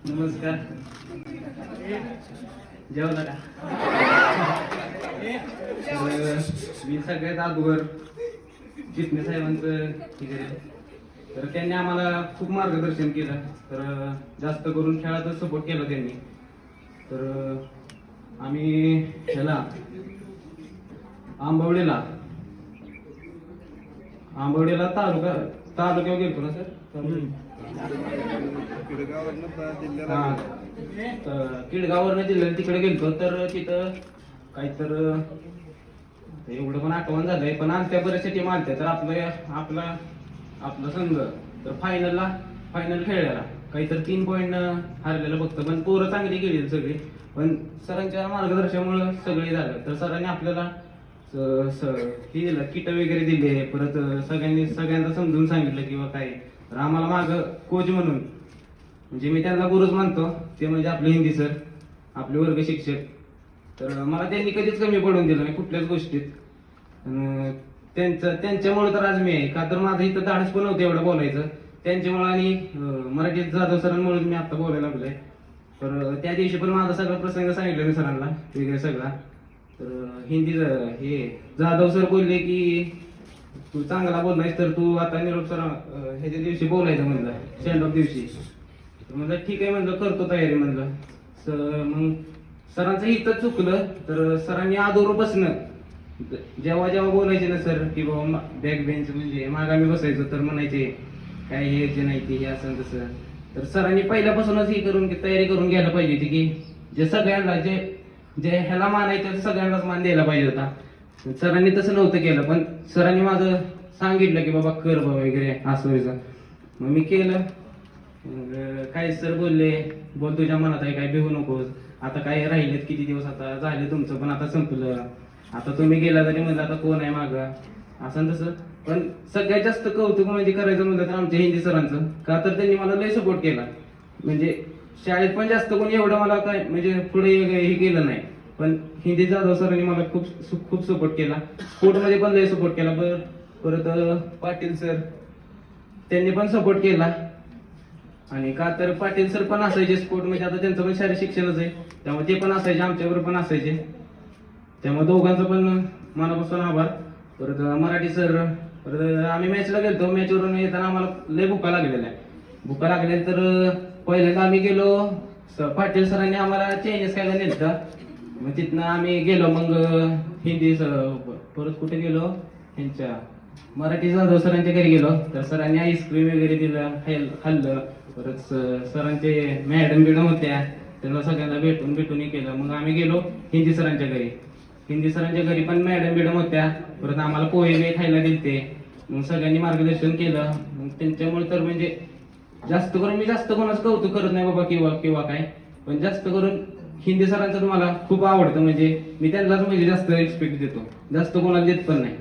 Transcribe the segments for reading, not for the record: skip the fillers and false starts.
नमस्कार. जेवला का? मी सगळ्यात अगोदर चिटणे साहेबांचं ठीक आहे. तर त्यांनी आम्हाला खूप मार्गदर्शन केलं. तर जास्त करून खेळातच सपोर्ट केला त्यांनी. तर आम्ही ह्याला आंबवडेला तालुक्यावर गेलतो ना सर. किडगाववरनं जिल्ह्यात तिकडे गेलतो. तर तिथं काही तर एवढं पण आठवण झालंय, पण आमच्या बऱ्याचशा टीम आलत्या. तर आपला संघ तर फायनल खेळलेला काहीतरी 3 पॉईंट हारलेलं फक्त. पण पोरं चांगली गेली सगळी. पण सरांच्या मार्गदर्शनामुळे सगळे झालं. तर सरांनी आपल्याला किट वगैरे दिले. परत सगळ्यांना समजून सांगितलं किंवा काय. तर आम्हाला मागं कोच म्हणून म्हणजे मी त्यांना गुरुच मानतो, ते म्हणजे आपले हिंदी सर, आपले वर्ग शिक्षक. तर मला त्यांनी कधीच कमी पडून दिलं नाही कुठल्याच गोष्टीत. त्यांच्यामुळे तर आज मी आहे. का तर माझं इथं धाडस पण नव्हतं एवढं बोलायचं. त्यांच्यामुळे आणि मराठीत जाधव सरांमुळे मी आता बोलायला लागलोय. तर त्या दिवशी पण माझा सगळा प्रसंग सांगितलं मी सरांना वगैरे सगळा. तर हिंदीचं हे जाधव सर बोलले की तू चांगला बोललायस, तर तू आता निरोप सर ह्याच्या दिवशी बोलायचं म्हणलं, सेंड ऑफ दिवशी. तर म्हणलं ठीक आहे म्हणलं, करतो तयारी म्हणलं. मग सरांचं इथं चुकलं. तर सरांनी आदोरूपासनं जेव्हा बोलायचे ना सर की बाबा बॅक बेंच म्हणजे मागामी बसायचो, तर म्हणायचे काय हे नाही ते हे असं तसं. तर सरांनी पहिल्यापासूनच ही तयारी करून घ्यायला पाहिजे होती की जे सगळ्यांना जे ह्याला मानायचं सगळ्यांनाच मान द्यायला पाहिजे होता. सरांनी तसं नव्हतं केलं. पण सरांनी माझं सांगितलं की बाबा कर बाबा वगैरे असं व्हायचं. मग मी केलं. काय सर बोलले बोल तुझ्या मनात आहे काय, भिवू नकोस. आता काय राहिलेत किती दिवस, आता झाले तुमचं पण आता संपलं. आता तुम्ही गेला तरी म्हणलं आता कोण आहे मागं असं तसं. पण सगळ्यात जास्त कौतुक म्हणजे करायचं म्हणलं तर आमच्या हिंदी सरांचं. का तर त्यांनी मला लय सपोर्ट केला. म्हणजे शाळेत पण जास्त कोणी एवढं मला काय म्हणजे पुढे हे केलं नाही. पण हिंदी जाधव सरांनी मला खूप सपोर्ट केला. स्पोर्टमध्ये पण लय सपोर्ट केला. परत पाटील सर त्यांनी पण सपोर्ट केला. आणि का तर पाटील सर पण असायचे स्पोर्ट म्हणजे आता त्यांचं पण शारीरिक शिक्षणच आहे, त्यामुळे ते पण असायचे आमच्याबरोबर पण असायचे. त्यामुळे दोघांचं पण मनापासून आभार. परत मराठी सर. परत आम्ही मॅचला गेलतो. मॅचवरून येताना आम्हाला लय भुका लागलेल्या. तर पहिल्यांदा आम्ही गेलो. पाटील सरांनी आम्हाला चायनीज खायला नेलं. मग तिथनं आम्ही गेलो. मग हिंदी परत कुठे गेलो ह्यांच्या मराठी जाधव सरांच्या घरी गेलो. तर सरांनी आईस्क्रीम वगैरे दिलं, खाल्लं. परत सरांचे मॅडम बिडम होत्या, त्यांना सगळ्यांना भेटून हे केलं. मग आम्ही गेलो हिंदी सरांच्या घरी पण मॅडम बिडम होत्या. परत आम्हाला पोहे बी खायला दिलते. मग सगळ्यांनी मार्गदर्शन केलं. मग त्यांच्यामुळे तर म्हणजे जास्त कोणाचं कौतुक करत नाही बाबा किंवा काय. पण जास्त करून हिंदी सरांचं मला खूप आवडतं. म्हणजे मी त्यांनाच म्हणजे जास्त रिस्पेक्ट देतो, जास्त कोणाला देत पण नाही.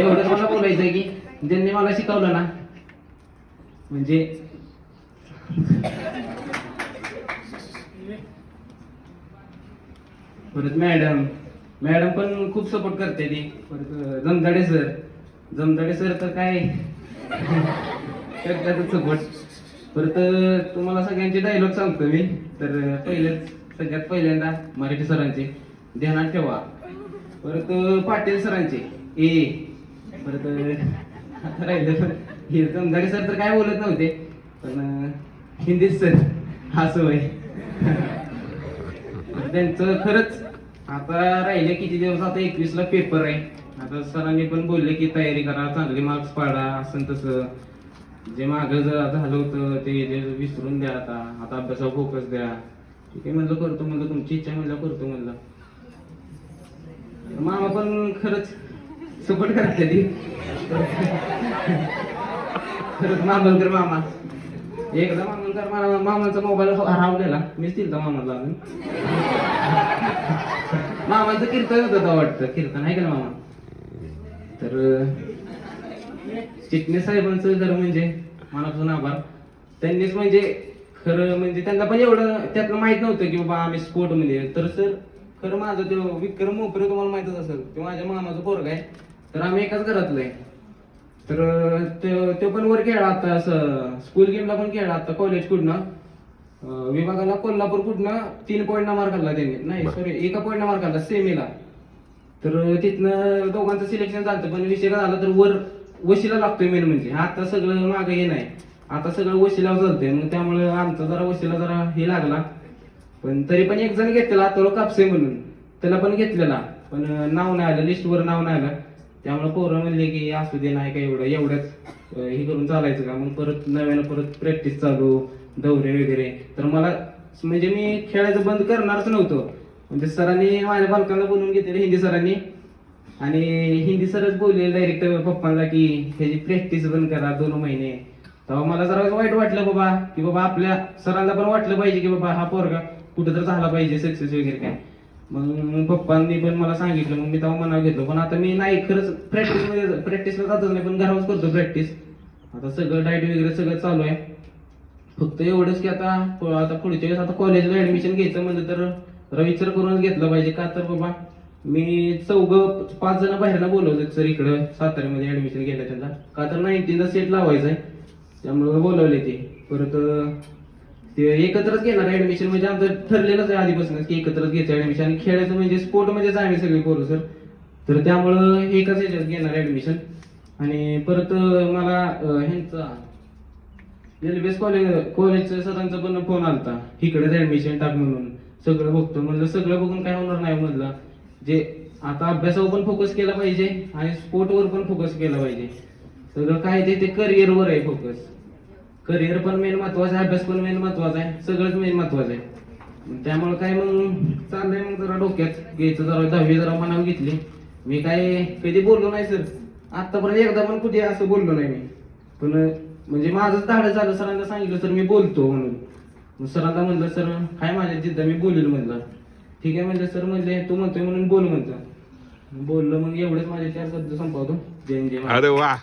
एवढंच मला बोलायचंय की ज्यांनी मला शिकवलं ना म्हणजे परत मॅडम पण खूप सपोर्ट करते ती. परत जमदाडे सर तर काय करतातच सपोर्ट. परत तुम्हाला सगळ्यांचे डायलॉग सांगतो मी. तर सगळ्यात पहिल्यांदा मराठी सरांचे ध्यानात ठेवा. परत पाटील सरांचे परत राहिलं हे जमदाडे सर तर काय बोलत नव्हते, पण हिंदी सर असं होय. त्यांचं खरंच आता राहिले किती दिवस, आता 21ला पेपर आहे. आता सरांनी पण बोलले की तयारी करा, चांगले मार्क्स पाडा, असं तसं. जे मागं झालं होतं ते विसरून द्या. आता अभ्यासावर फोकस द्या. ठीक आहे म्हणलं, करतो म्हणलं, तुमची इच्छा म्हणलं करतो म्हणलं. मामा पण खरंच सपोर्ट करते ती. खरंच मामलकर मामा. एकदा मामांचा मोबाईल हरवलेला, मीच दिलता मामाला. मामाचं कीर्तन होतं वाटतं, कीर्तन आहे का मामा. तर चिटणे साहेबांचं खरं म्हणजे मनापासून आभार. त्यांनीच म्हणजे खरं म्हणजे त्यांना पण एवढं त्यातलं माहित नव्हतं की बाबा आम्ही स्पोर्ट मध्ये. तर सर खरं माझं तो विक्रम मोपरे तुम्हाला माहितच असेल, ते माझ्या मामाचं पोरगा आहे. तर आम्ही एकाच घरातलं आहे. तर तो पण वर खेळला आता, असं स्कूल गेमला पण खेळला आता कॉलेज कडनं. विभागाला कोल्हापूर कुठनं 3 पॉईंटना मार्क आला त्यांनी, नाही सॉरी 1 पॉईंटना मार्क आला सेमीला. तर तिथनं दोघांचं सिलेक्शन झालं, पण विषय काय झाला तर वर वशिला लागतोय मेन म्हणजे. आता सगळं मागे हे नाही, आता सगळं वशिलावर चालतंय. मग त्यामुळे आमचा जरा वशिला जरा हे लागला. पण तरी पण एक जण घेतलेला तो कापसे म्हणून, त्याला पण घेतलेला, पण नाव नाही आलं, लिस्टवर नाव नाही आलं. त्यामुळे पोरं म्हणले की असू दे, नाही काय एवढ्याच हे करून चालायचं का. मग परत नव्यानं परत प्रॅक्टिस चालू, दौरे वगैरे. तर मला म्हणजे मी खेळायचं बंद करणारच नव्हतं. म्हणजे सरांनी माझ्या बालकांना बोलून घेतलेलं हिंदी सरांनी, आणि हिंदी सरच बोलले डायरेक्ट पप्पांना की ह्याची प्रॅक्टिस बंद करा 2 महिने. तेव्हा मला जरा वाईट वाटलं बाबा, की बाबा आपल्या सरांना पण वाटलं पाहिजे की बाबा हा पोरगा कुठं तर झाला पाहिजे सक्सेस वगैरे काय. मग पप्पांनी पण मला सांगितलं, मग मी तेव्हा मनावर घेतलं. पण आता मी नाही, खरंच प्रॅक्टिसला जातच नाही, पण घरावर करतो प्रॅक्टिस. आता सगळं डाएट वगैरे सगळं चालू आहे. फक्त एवढंच की आता पुढच्या वेळेस आता कॉलेजला ऍडमिशन घ्यायचं म्हणजे तर विचार करूनच घेतलं पाहिजे. का तर बाबा मी 5 जण बाहेरनं बोलवले सर इकडं साताऱ्यामध्ये ऍडमिशन घ्यायला त्यांना. का तर 19चा सेट लावायचा आहे, त्यामुळे बोलवले ते. परत ते एकत्रच घेणार ऍडमिशन, म्हणजे आमचं ठरलेलंच आहे आधीपासूनच की एकत्रच घ्यायचं ऍडमिशन. आणि खेळायचं म्हणजे स्पोर्ट मध्येच आम्ही सगळे पोरं सर, तर त्यामुळं एकच ह्याच्यात घेणार ऍडमिशन. आणि परत मला ह्यांचा रेल्वेस कॉलेजच्या सरांचा पण फोन आलता, इकडेच ऍडमिशन टाक म्हणून. सगळं बघतो म्हणलं, सगळं बघून काय होणार नाही म्हणलं. जे आता अभ्यासावर पण फोकस केला पाहिजे आणि स्पोर्टवर पण फोकस केला पाहिजे. सगळं काय ते करिअरवर आहे फोकस. करिअर पण मेन महत्वाचं आहे, अभ्यास पण मेन महत्वाचा आहे, सगळंच मेन महत्वाचं आहे. त्यामुळे काय मग चाललंय मग जरा डोक्यात घ्यायचं, जरा 10वी जरा मनावर घेतली. मी काय कधी बोललो नाही सर, आतापर्यंत एकदा पण कुठे असं बोललो नाही मी. पण म्हणजे माझंच धाडस झालं, सरांना सांगितलं सर मी बोलतो म्हणून. मग सरांना म्हणलं सर काय माझ्या जिद्द मी बोलेल म्हणलं. ठीक आहे म्हणलं सर, म्हणले तू म्हणतोय म्हणून बोल म्हणतो. बोललो. मग एवढंच माझे 4 शब्द संपवतो. जय जय. अरे वा.